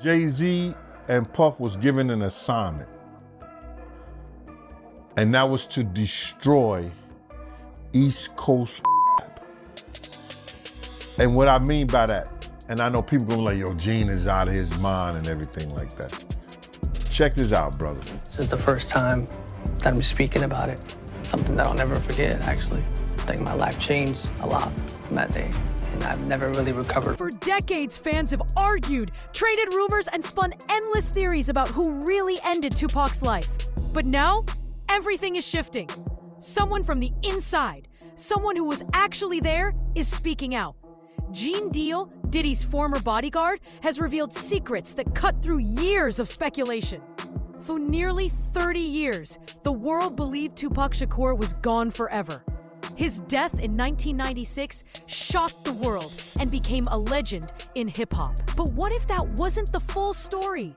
Jay-Z and Puff was given an assignment, and that was to destroy East Coast rap. And what I mean by that, and I know people gonna be like, yo, Gene is out of his mind and everything like that. Check this out, brother. This is the first time that I'm speaking about it. Something that I'll never forget, actually. I think my life changed a lot from that day, and I've never really recovered. For decades, fans have argued, traded rumors, and spun endless theories about who really ended Tupac's life. But now, everything is shifting. Someone from the inside, someone who was actually there, is speaking out. Gene Deal, Diddy's former bodyguard, has revealed secrets that cut through years of speculation. For nearly 30 years, the world believed Tupac Shakur was gone forever. His death in 1996 shocked the world and became a legend in hip-hop. But what if that wasn't the full story?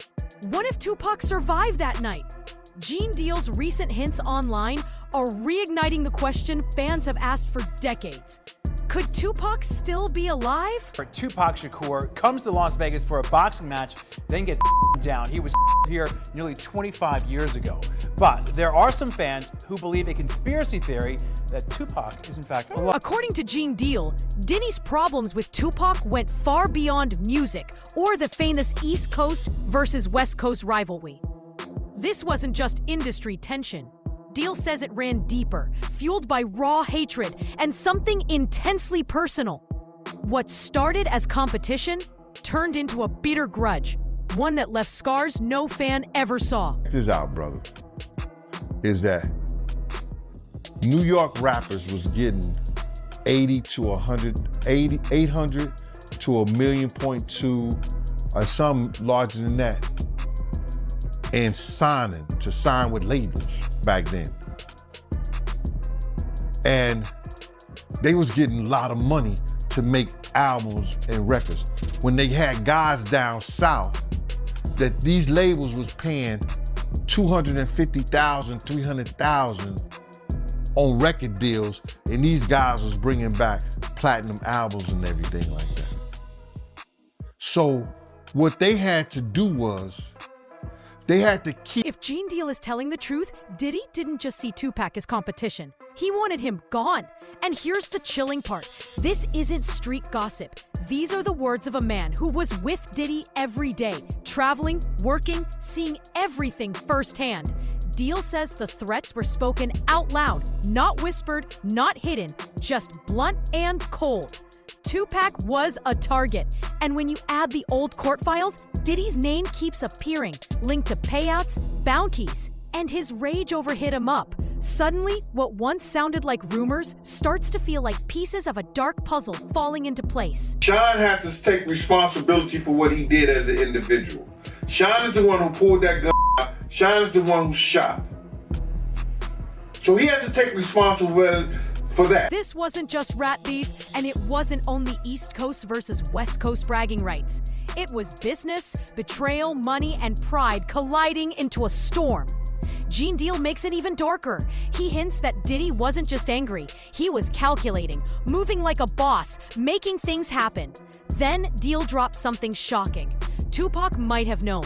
What if Tupac survived that night? Gene Deal's recent hints online are reigniting the question fans have asked for decades. Could Tupac still be alive? Tupac Shakur comes to Las Vegas for a boxing match, then gets down. He was here nearly 25 years ago. But there are some fans who believe a conspiracy theory that Tupac is in fact alive. According to Gene Deal, Diddy's problems with Tupac went far beyond music or the famous East Coast versus West Coast rivalry. This wasn't just industry tension. Deal says it ran deeper, fueled by raw hatred and something intensely personal. What started as competition turned into a bitter grudge, one that left scars no fan ever saw. Check this out, brother, is that New York rappers was getting 800 to 1.2 million, or some larger than that, and sign with labels back then. And they was getting a lot of money to make albums and records. When they had guys down south that these labels was paying $250,000, $300,000 on record deals, and these guys was bringing back platinum albums and everything like that. So what they had to do was, they had to keep... If Gene Deal is telling the truth, Diddy didn't just see Tupac as competition. He wanted him gone. And here's the chilling part. This isn't street gossip. These are the words of a man who was with Diddy every day, traveling, working, seeing everything firsthand. Deal says the threats were spoken out loud, not whispered, not hidden, just blunt and cold. Tupac was a target. And when you add the old court files, Diddy's name keeps appearing, linked to payouts, bounties, and his rage over hit him up. Suddenly, what once sounded like rumors starts to feel like pieces of a dark puzzle falling into place. Sean had to take responsibility for what he did as an individual. Sean is the one who pulled that gun out. Sean is the one who shot. So he has to take responsibility for that. This wasn't just rat beef, and it wasn't only East Coast versus West Coast bragging rights. It was business, betrayal, money, and pride colliding into a storm. Gene Deal makes it even darker. He hints that Diddy wasn't just angry, he was calculating, moving like a boss, making things happen. Then Deal drops something shocking. Tupac might have known.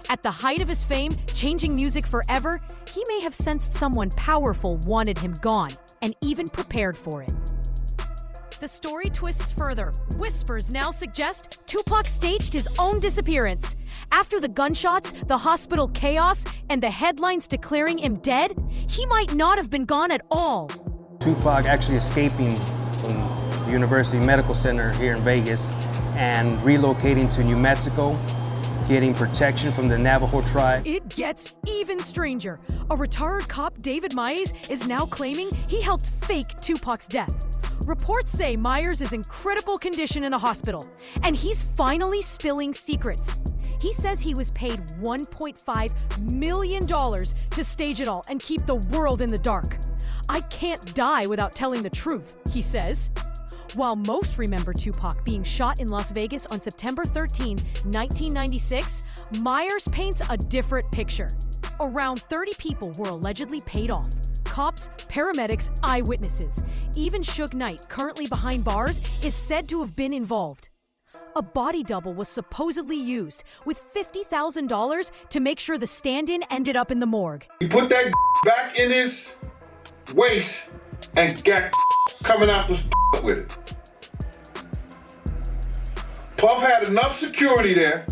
At the height of his fame, changing music forever, he may have sensed someone powerful wanted him gone, and even prepared for it. The story twists further. Whispers now suggest Tupac staged his own disappearance. After the gunshots, the hospital chaos, and the headlines declaring him dead, he might not have been gone at all. Tupac actually escaping from the University Medical Center here in Vegas and relocating to New Mexico, getting protection from the Navajo tribe. It gets even stranger. A retired cop, David Myers, is now claiming he helped fake Tupac's death. Reports say Myers is in critical condition in a hospital, and he's finally spilling secrets. He says he was paid $1.5 million to stage it all and keep the world in the dark. I can't die without telling the truth, he says. While most remember Tupac being shot in Las Vegas on September 13, 1996, Myers paints a different picture. Around 30 people were allegedly paid off. Cops, paramedics, eyewitnesses. Even Suge Knight, currently behind bars, is said to have been involved. A body double was supposedly used, with $50,000 to make sure the stand-in ended up in the morgue. He put that back in his waist and got coming out the with it. Puff had enough security there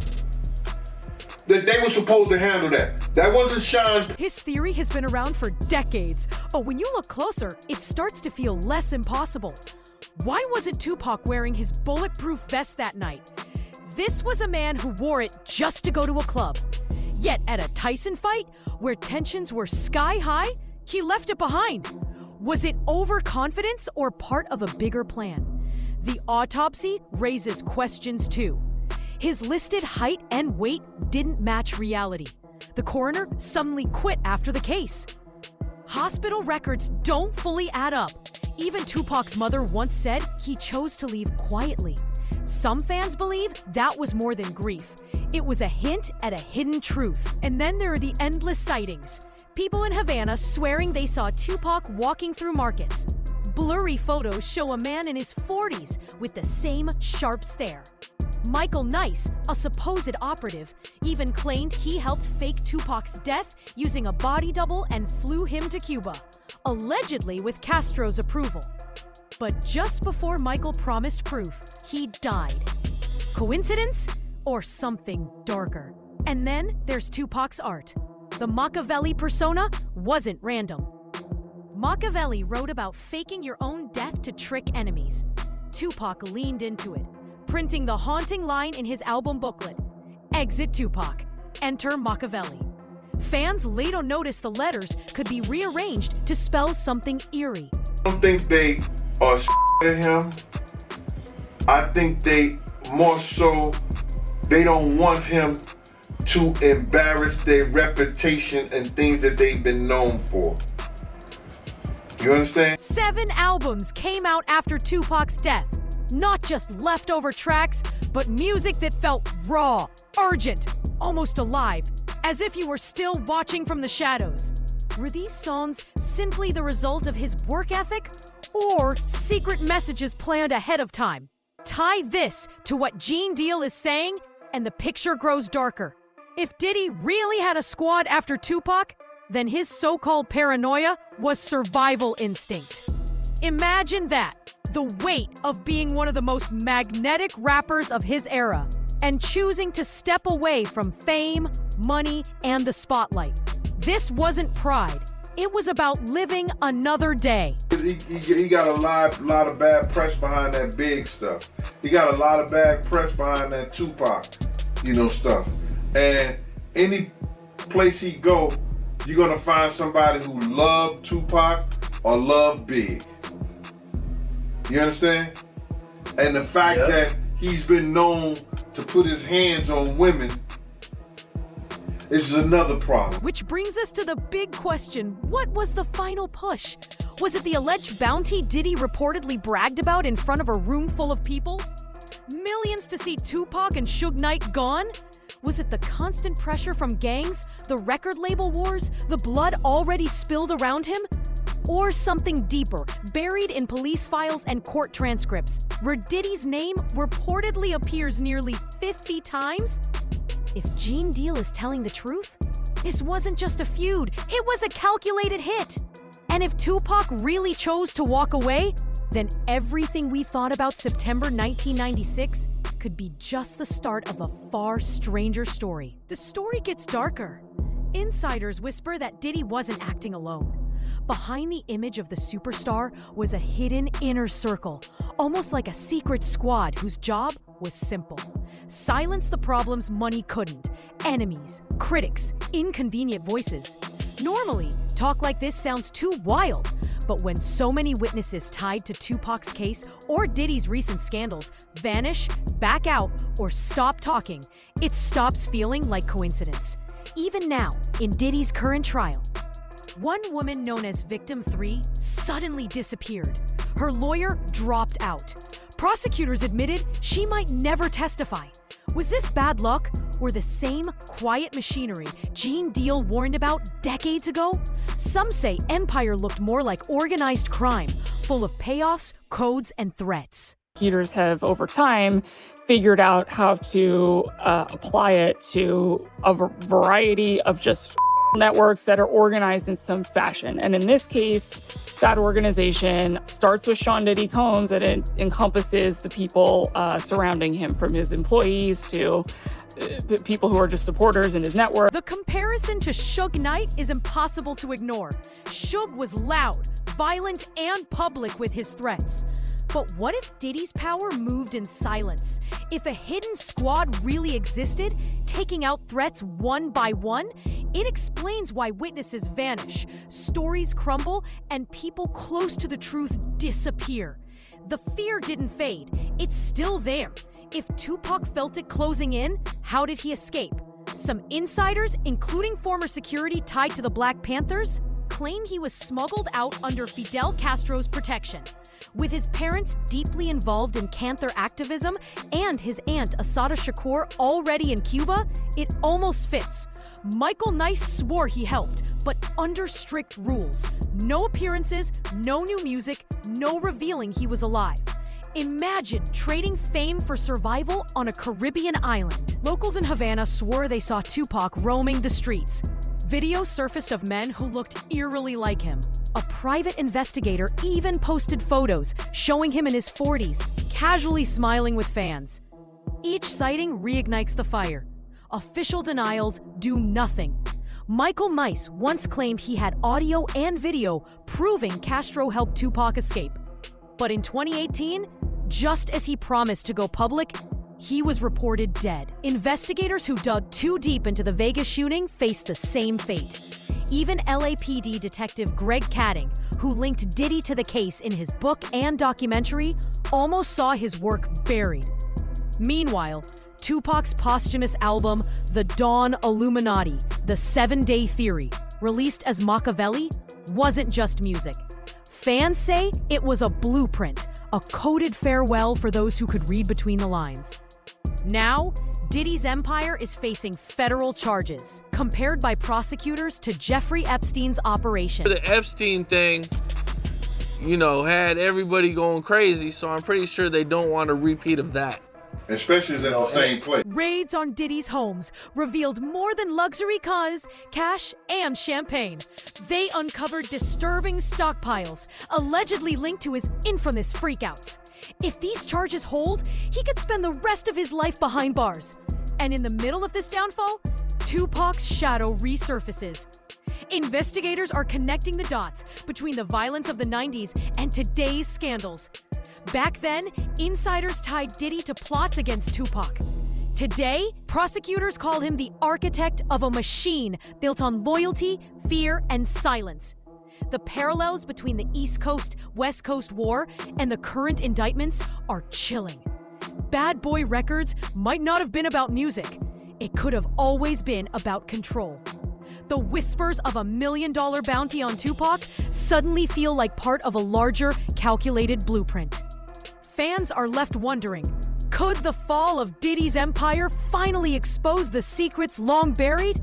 that they were supposed to handle that. That wasn't Sean. His theory has been around for decades, but when you look closer, it starts to feel less impossible. Why wasn't Tupac wearing his bulletproof vest that night? This was a man who wore it just to go to a club. Yet at a Tyson fight, where tensions were sky high, he left it behind. Was it overconfidence or part of a bigger plan? The autopsy raises questions too. His listed height and weight didn't match reality. The coroner suddenly quit after the case. Hospital records don't fully add up. Even Tupac's mother once said he chose to leave quietly. Some fans believe that was more than grief. It was a hint at a hidden truth. And then there are the endless sightings. People in Havana swearing they saw Tupac walking through markets. Blurry photos show a man in his 40s with the same sharp stare. Michael Nice, a supposed operative, even claimed he helped fake Tupac's death using a body double and flew him to Cuba, allegedly with Castro's approval. But just before Michael promised proof, he died. Coincidence or something darker? And then there's Tupac's art. The Machiavelli persona wasn't random. Machiavelli wrote about faking your own death to trick enemies. Tupac leaned into it, printing the haunting line in his album booklet, "Exit Tupac, enter Machiavelli." Fans later noticed the letters could be rearranged to spell something eerie. I don't think they are at him. I think they more so, they don't want him to embarrass their reputation and things that they've been known for. You understand? 7 albums came out after Tupac's death. Not just leftover tracks, but music that felt raw, urgent, almost alive, as if you were still watching from the shadows. Were these songs simply the result of his work ethic, or secret messages planned ahead of time? Tie this to what Gene Deal is saying, and the picture grows darker. If Diddy really had a squad after Tupac, then his so-called paranoia was survival instinct. Imagine that, the weight of being one of the most magnetic rappers of his era, and choosing to step away from fame, money, and the spotlight. This wasn't pride. It was about living another day. He got a lot of bad press behind that big stuff. He got a lot of bad press behind that Tupac, stuff. And any place he go, you're gonna find somebody who loved Tupac or loved Big. You understand? And the fact that he's been known to put his hands on women is another problem. Which brings us to the big question: what was the final push? Was it the alleged bounty Diddy reportedly bragged about in front of a room full of people? Millions to see Tupac and Suge Knight gone? Was it the constant pressure from gangs, the record label wars, the blood already spilled around him? Or something deeper, buried in police files and court transcripts, where Diddy's name reportedly appears nearly 50 times? If Gene Deal is telling the truth, this wasn't just a feud, it was a calculated hit. And if Tupac really chose to walk away, then everything we thought about September 1996 could be just the start of a far stranger story. The story gets darker. Insiders whisper that Diddy wasn't acting alone. Behind the image of the superstar was a hidden inner circle, almost like a secret squad whose job was simple: silence the problems money couldn't. Enemies, critics, inconvenient voices. Normally, talk like this sounds too wild, but when so many witnesses tied to Tupac's case or Diddy's recent scandals vanish, back out, or stop talking, it stops feeling like coincidence. Even now, in Diddy's current trial, one woman known as Victim 3 suddenly disappeared. Her lawyer dropped out. Prosecutors admitted she might never testify. Was this bad luck or the same quiet machinery Gene Deal warned about decades ago? Some say Empire looked more like organized crime, full of payoffs, codes, and threats. prosecutors have, over time, figured out how to apply it to a variety of just networks that are organized in some fashion. And in this case, that organization starts with Sean Diddy Combs, and it encompasses the people surrounding him, from his employees to people who are just supporters in his network. The comparison to Suge Knight is impossible to ignore. Suge was loud, violent, and public with his threats. But what if Diddy's power moved in silence? If a hidden squad really existed, taking out threats one by one, it explains why witnesses vanish, stories crumble, and people close to the truth disappear. The fear didn't fade. It's still there. If Tupac felt it closing in, how did he escape? Some insiders, including former security tied to the Black Panthers, claim he was smuggled out under Fidel Castro's protection. With his parents deeply involved in Panther activism and his aunt Assata Shakur already in Cuba, it almost fits. Michael Nice swore he helped, but under strict rules. No appearances, no new music, no revealing he was alive. Imagine trading fame for survival on a Caribbean island. Locals in Havana swore they saw Tupac roaming the streets. Video surfaced of men who looked eerily like him. A private investigator even posted photos showing him in his 40s, casually smiling with fans. Each sighting reignites the fire. Official denials do nothing. Michael Nice once claimed he had audio and video proving Castro helped Tupac escape. But in 2018, just as he promised to go public, he was reported dead. Investigators who dug too deep into the Vegas shooting faced the same fate. Even LAPD detective Greg Kading, who linked Diddy to the case in his book and documentary, almost saw his work buried. Meanwhile, Tupac's posthumous album, The Dawn Illuminati, The 7-Day Theory, released as Machiavelli, wasn't just music. Fans say it was a blueprint, a coded farewell for those who could read between the lines. Now, Diddy's empire is facing federal charges, compared by prosecutors to Jeffrey Epstein's operation. The Epstein thing, had everybody going crazy, so I'm pretty sure they don't want a repeat of that. Especially at the same place. Raids on Diddy's homes revealed more than luxury cars, cash, and champagne. They uncovered disturbing stockpiles, allegedly linked to his infamous freakouts. If these charges hold, he could spend the rest of his life behind bars. And in the middle of this downfall, Tupac's shadow resurfaces. Investigators are connecting the dots between the violence of the 90s and today's scandals. Back then, insiders tied Diddy to plots against Tupac. Today, prosecutors call him the architect of a machine built on loyalty, fear, and silence. The parallels between the East Coast-West Coast war and the current indictments are chilling. Bad Boy Records might not have been about music. It could have always been about control. The whispers of $1 million bounty on Tupac suddenly feel like part of a larger, calculated blueprint. Fans are left wondering, could the fall of Diddy's empire finally expose the secrets long buried?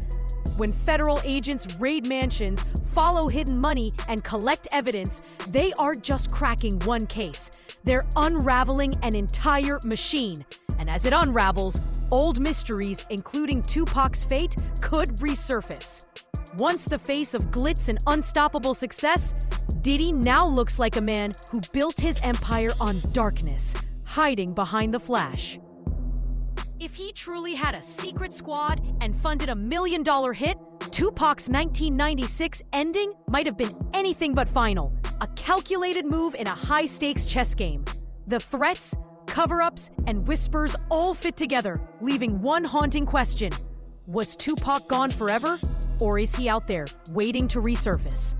When federal agents raid mansions, follow hidden money, and collect evidence, they aren't just cracking one case. They're unraveling an entire machine. And as it unravels, old mysteries, including Tupac's fate, could resurface. Once the face of glitz and unstoppable success, Diddy now looks like a man who built his empire on darkness, hiding behind the flash. If he truly had a secret squad and funded $1 million hit, Tupac's 1996 ending might have been anything but final. A calculated move in a high-stakes chess game. The threats, cover-ups, and whispers all fit together, leaving one haunting question. Was Tupac gone forever? Or is he out there waiting to resurface?